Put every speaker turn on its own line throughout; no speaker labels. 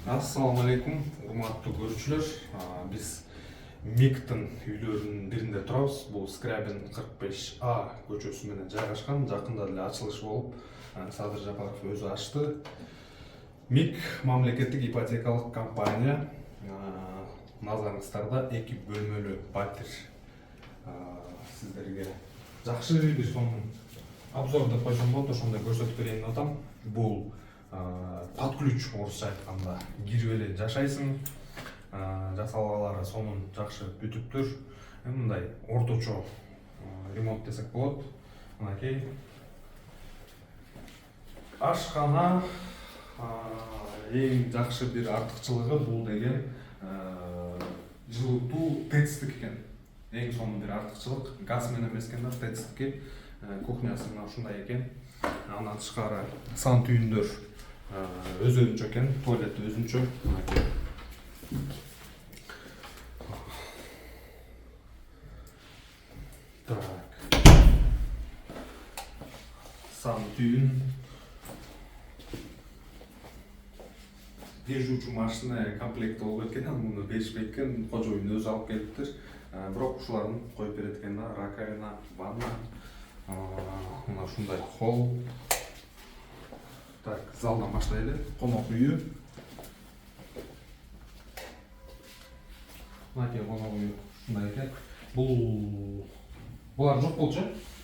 Ассаламу алейкум, урматтуу көрүүчүлөр. Биз Миктин үйлөрүнүн биринде турабыз. Бул Скрябин 45А көчөсү менен жайгашкан. Жакында эле ачылыш болуп, Садыр Жапаров өзү ачты. Мик мамлекеттик ипотекалык компания. Назарыңыздарда 2 бөлмөлүү батир сиздерге жакшы бир сонун обзордо койсом болот, ошондой көрсөтүп берейин деп атам. Бул под ключ, орусча айтканда, кирип эле жашайсың. Жасалгалары сонун жакшы бүтүптүр. Мындай орточо ремонт десек болот. Мынакей ашкана. Эң жакшы бир артыкчылыгы бул деген жылытуу ТЭЦтик экен. Эң сонун бир артыкчылык газ менен эмес экен да, ТЭЦтики. Кухнясы мына ушундай экен. Андан тышкары сан түйүндөр өзүнчө экен, туалет өзүнчө. Так. Сан түйүн. Бир жуучу машина комплект болуп кеткен, муну беришпейт экен, кожоюн өзү алып келиптир. Бирок ушуларын коюп берет экен да, раковина, ванна. Мына ушундай холл. Так, залдан баштайлы. Конок үйү. Мынакей конок үйү ушундай экен. Булар жок болчу?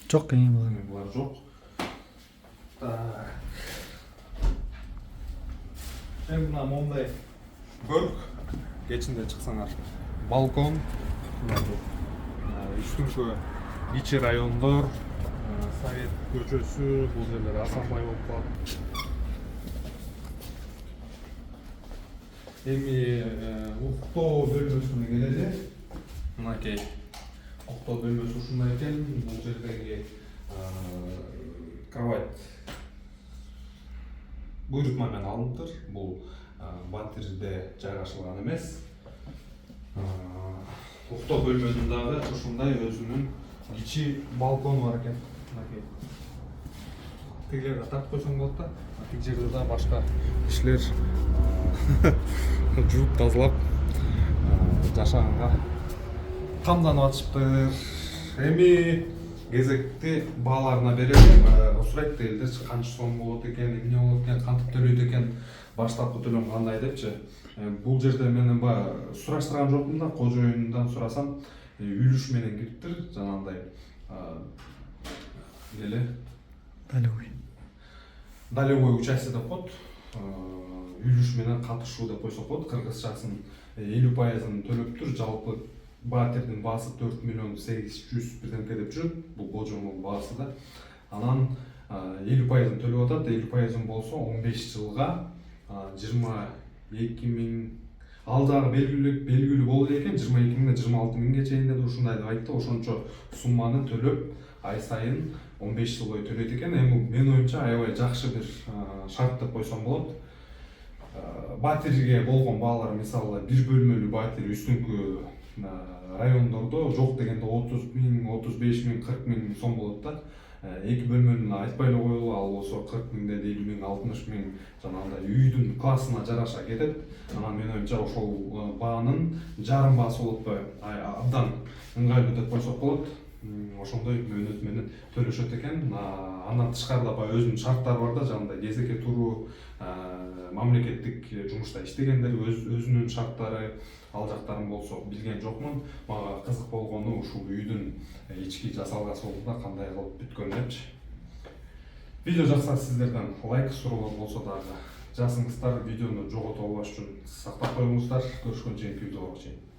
Жок эми
булар жок. Так. Мына мондай көрк. Кечинде чыксаңар. Балкон. Үстүңкү ичи райондор, Совет көчөсү, бул жерлер Асанбай болуп калат. Эми уктоо бөлмөсүнө келели. Мынакей уктоо бөлмөсү ушундай экен. Бул жердеги кровать буйрутма менен алыныптыр. Бул батирде жайгашылган эмес. Уктоо бөлмөнүн дагы ушундай өзүнүн ичи балкону бар экен. Мынакей. Тигилерге тартып койсоң болот да. Тиги жерде да башка кишилер жууп тазалап жашаганга камданып атышыптыр. Эми кезекти бааларына берелим. Сурайт дегилдерчи, канча сом болот экен, эмне болот экен, кантип төлөйт экен, баштапкы төлөм кандай депчи. Бул жерде мен сураштырган жокмун да, кожоюнундан сурасам, үлүш менен кириптир, жанагындай эле долевой участие деп коет. Үлүш менен катышуу деп койсок болот. Кыргызчасын 50% төлөптүр. Жалпы батирдин баасы 4 миллион 800 бирдемке деп жүрөт. Бул божомол баасы да. Анан 50% төлөп атат. 50% болсо 15 жылга 22 миң. Ал дагы белгилүү болду экен, 22 миңден 26 миңге чейин деп ушундай деп айтты. Ошончо сумманы төлөп, ай сайын 15 жыл бою төлөйт экен. Эми менин оюмча аябай жакшы бир шарт деп койсом болот. Батирге болгон баалар, мисалы, бир бөлмөлүү батир үстүңкү райондордо жок дегенде 30 миң, 35 миң, 40 миң сом болот да. 2 бөлмөнүн айтпай эле коелу, ал болсо 40 миңден 50 миң, 60 миң, жанагындай үйдүн классына жараша кетет. Анан менин оюмча ошол баанын жарым баасы болот, абдан ыңгайлуу деп койсок болот. Ошондой мөөнөт менен төлөшөт экен. Андан тышкары да өзүнүн шарттары бар да, жанагындай кезекке туруу, мамлекеттик жумушта иштегендер өзүнүн шарттары, ал жактарын болсо билген жокмун. Мага кызык болгону ушул үйдүн ички жасалгасы болду да, кандай кылып бүткөн депчи. Видео жакса сиздерден лайк суроолор болсо дагы жазыңыздар. Видеону жогото албаш үчүн сактап коюңуздар. Көрүшкөнчө кийинки видеолорго чейин.